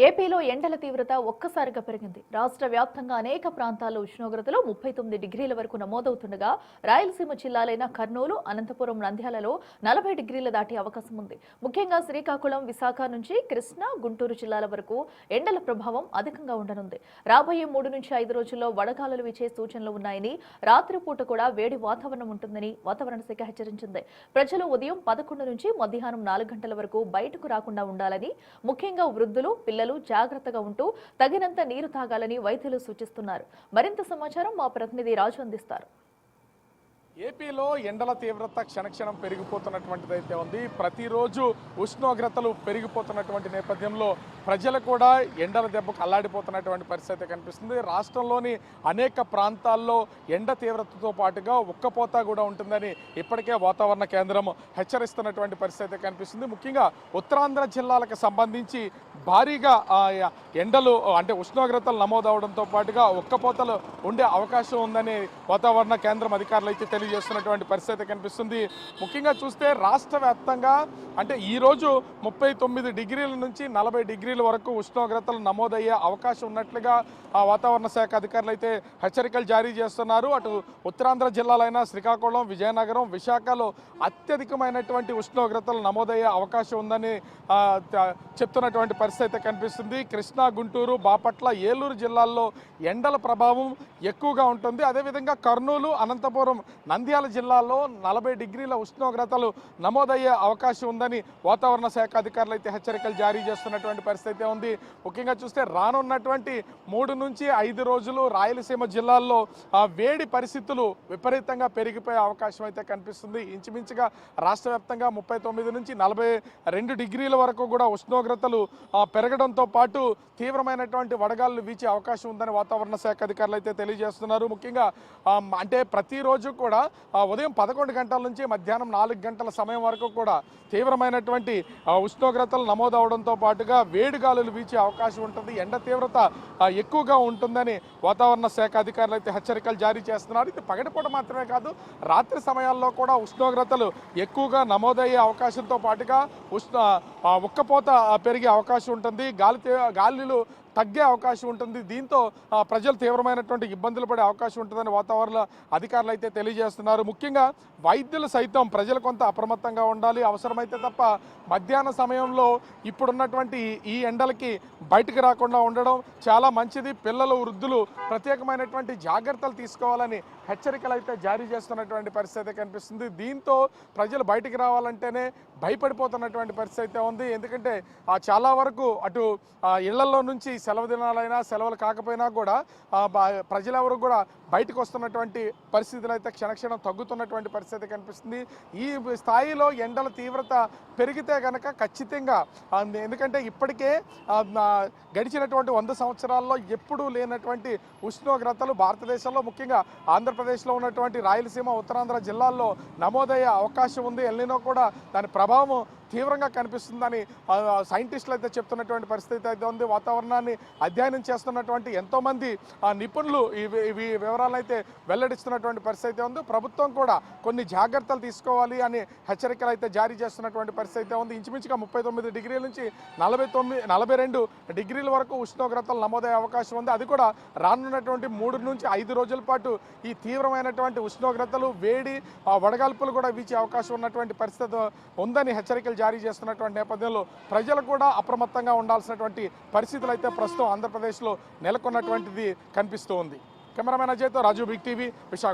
ఏపీలో ఎండల తీవ్రత ఒక్కసారిగా పెరిగింది. రాష్ట్ర వ్యాప్తంగా అనేక ప్రాంతాల్లో ఉష్ణోగ్రతలు 39 డిగ్రీల వరకు నమోదవుతుండగా రాయలసీమ జిల్లాలైన కర్నూలు, అనంతపురం, నంద్యాలలో 40 డిగ్రీల దాటే అవకాశం ఉంది. ముఖ్యంగా శ్రీకాకుళం, విశాఖ నుంచి కృష్ణా, గుంటూరు జిల్లాల వరకు ఎండల ప్రభావం అధికంగా ఉండనుంది. రాబోయే 3 నుంచి 5 రోజుల్లో వడగాలులు వీచే సూచనలు ఉన్నాయని, రాత్రిపూట కూడా వేడి వాతావరణం ఉంటుందని వాతావరణ శాఖ హెచ్చరించింది. ప్రజలు ఉదయం 11 నుంచి మధ్యాహ్నం 4 గంటల వరకు బయటకు రాకుండా ఉండాలని, ముఖ్యంగా వృద్ధులు, పిల్లలు జాగ్రత్తగా ఉంటూ తగినంత నీరు తాగాలని వైద్యులు సూచిస్తున్నారు. మరింత సమాచారం మా ప్రతినిధి రాజు అందిస్తారు. ఏపీలో ఎండల తీవ్రత క్షణక్షణం పెరిగిపోతున్నటువంటిదైతే ఉంది. ప్రతిరోజు ఉష్ణోగ్రతలు పెరిగిపోతున్నటువంటి నేపథ్యంలో ప్రజలు కూడా ఎండల దెబ్బకు అల్లాడిపోతున్నటువంటి పరిస్థితి కనిపిస్తుంది. రాష్ట్రంలోని అనేక ప్రాంతాల్లో ఎండ తీవ్రతతో పాటుగా ఉక్కపోత కూడా ఉంటుందని ఇప్పటికే వాతావరణ కేంద్రం హెచ్చరిస్తున్నటువంటి పరిస్థితి కనిపిస్తుంది. ముఖ్యంగా ఉత్తరాంధ్ర జిల్లాలకు సంబంధించి భారీగా ఎండలు అంటే ఉష్ణోగ్రతలు నమోదవడంతో పాటుగా ఉక్కపోతలు ఉండే అవకాశం ఉందని వాతావరణ కేంద్రం అధికారులు అయితే తెలియజేస్తున్నటువంటి పరిస్థితి కనిపిస్తుంది. ముఖ్యంగా చూస్తే రాష్ట్ర వ్యాప్తంగా అంటే ఈరోజు 39 డిగ్రీల నుంచి 40 డిగ్రీల వరకు ఉష్ణోగ్రతలు నమోదయ్యే అవకాశం ఉన్నట్లుగా వాతావరణ శాఖ అధికారులు అయితే హెచ్చరికలు జారీ చేస్తున్నారు. అటు ఉత్తరాంధ్ర జిల్లాలైన శ్రీకాకుళం, విజయనగరం, విశాఖలో అత్యధికమైనటువంటి ఉష్ణోగ్రతలు నమోదయ్యే అవకాశం ఉందని చెప్తున్నటువంటి పరిస్థితి కనిపిస్తుంది. కృష్ణా, గుంటూరు, బాపట్ల, ఏలూరు జిల్లాల్లో ఎండల ప్రభావం ఎక్కువగా ఉంటుంది. అదేవిధంగా కర్నూలు, అనంతపురం, నంద్యాల జిల్లాల్లో 40 డిగ్రీల ఉష్ణోగ్రతలు నమోదయ్యే అవకాశం ఉందని వాతావరణ శాఖ అధికారులు అయితే హెచ్చరికలు జారీ చేస్తున్నటువంటి పరిస్థితి ఉంది. ముఖ్యంగా చూస్తే రానున్నటువంటి 3 నుంచి 5 రోజులు రాయలసీమ జిల్లాల్లో వేడి పరిస్థితులు విపరీతంగా పెరిగిపోయే అవకాశం అయితే కనిపిస్తుంది. ఇంచుమించుగా రాష్ట్ర వ్యాప్తంగా 39 నుంచి 42 డిగ్రీల వరకు కూడా ఉష్ణోగ్రతలు పెరగడంతో పాటు తీవ్రమైనటువంటి వడగాలు వీచే అవకాశం ఉందని వాతావరణ శాఖ అధికారులు అయితే తెలియజేస్తున్నారు. ముఖ్యంగా అంటే ప్రతిరోజు కూడా ఉదయం 11 గంటల నుంచి మధ్యాహ్నం 4 గంటల సమయం వరకు కూడా తీవ్రమైనటువంటి ఉష్ణోగ్రతలు నమోదవడంతో పాటుగా వేడి గాలులు వీచే అవకాశం ఉంటుంది. ఎండ తీవ్రత ఎక్కువగా ఉంటుందని వాతావరణ శాఖ అధికారులు అయితే హెచ్చరికలు జారీ చేస్తున్నారు. ఇది పగటిపూట మాత్రమే కాదు, రాత్రి సమయాల్లో కూడా ఉష్ణోగ్రతలు ఎక్కువగా నమోదయ్యే అవకాశంతో పాటుగా ఉక్కపోత పెరిగే అవకాశం ఉంటుంది. గాలులు తగ్గే అవకాశం ఉంటుంది. దీంతో ప్రజలు తీవ్రమైనటువంటి ఇబ్బందులు పడే అవకాశం ఉంటుందని వాతావరణ అధికారులు అయితే తెలియజేస్తున్నారు. ముఖ్యంగా వైద్యులు సైతం ప్రజలు కొంత అప్రమత్తంగా ఉండాలి. అవసరమైతే తప్ప మధ్యాహ్న సమయంలో ఇప్పుడున్నటువంటి ఈ ఎండలకి బయటకు రాకుండా ఉండడం చాలా మంచిది. పిల్లలు, వృద్ధులు ప్రత్యేకమైనటువంటి జాగ్రత్తలు తీసుకోవాలని హెచ్చరికలు అయితే జారీ చేస్తున్నటువంటి పరిస్థితి కనిపిస్తుంది. దీంతో ప్రజలు బయటికి రావాలంటేనే భయపడిపోతున్నటువంటి పరిస్థితి అయితే ఉంది. ఎందుకంటే చాలా వరకు అటు ఇళ్లలో నుంచి సెలవు దినాలైనా సెలవులు కాకపోయినా కూడా ప్రజలెవరు కూడా బయటకు వస్తున్నటువంటి పరిస్థితులు అయితే క్షణక్షణం తగ్గుతున్నటువంటి పరిస్థితి కనిపిస్తుంది. ఈ స్థాయిలో ఎండల తీవ్రత పెరిగితే కనుక ఖచ్చితంగా ఎందుకంటే ఇప్పటికే గడిచినటువంటి 100 సంవత్సరాల్లో ఎప్పుడూ లేనటువంటి ఉష్ణోగ్రతలు భారతదేశంలో ముఖ్యంగా ఆంధ్రప్రదేశ్లో ఉన్నటువంటి రాయలసీమ, ఉత్తరాంధ్ర జిల్లాల్లో నమోదయ్యే అవకాశం ఉంది. ఎల్నినో కూడా దాని ప్రభావం తీవ్రంగా కనిపిస్తుందని సైంటిస్టులు అయితే చెప్తున్నటువంటి పరిస్థితి అయితే ఉంది. వాతావరణాన్ని అధ్యయనం చేస్తున్నటువంటి ఎంతోమంది నిపుణులు ఈ వివరాలను అయితే వెల్లడిస్తున్నటువంటి పరిస్థితి ఉంది. ప్రభుత్వం కూడా కొన్ని జాగ్రత్తలు తీసుకోవాలి అని హెచ్చరికలు అయితే జారీ చేస్తున్నటువంటి పరిస్థితి ఉంది. ఇంచుమించుగా 39 డిగ్రీల నుంచి 42 డిగ్రీల వరకు ఉష్ణోగ్రతలు నమోదయ్యే అవకాశం ఉంది. అది కూడా రానున్నటువంటి 3 నుంచి 5 రోజుల పాటు ఈ తీవ్రమైనటువంటి ఉష్ణోగ్రతలు, వేడి, వడగాల్పులు కూడా వీచే అవకాశం ఉన్నటువంటి పరిస్థితి ఉందని హెచ్చరికలు జారీ చేస్తున్నటువంటి నేపథ్యంలో ప్రజలు కూడా అప్రమత్తంగా ఉండాల్సినటువంటి పరిస్థితులు అయితే ప్రస్తుతం ఆంధ్రప్రదేశ్లో నెలకొన్నటువంటిది కనిపిస్తూ ఉంది. కెమెరామెన్ అజయ్తో రాజు, బిగ్ టీవీ, విశాఖ.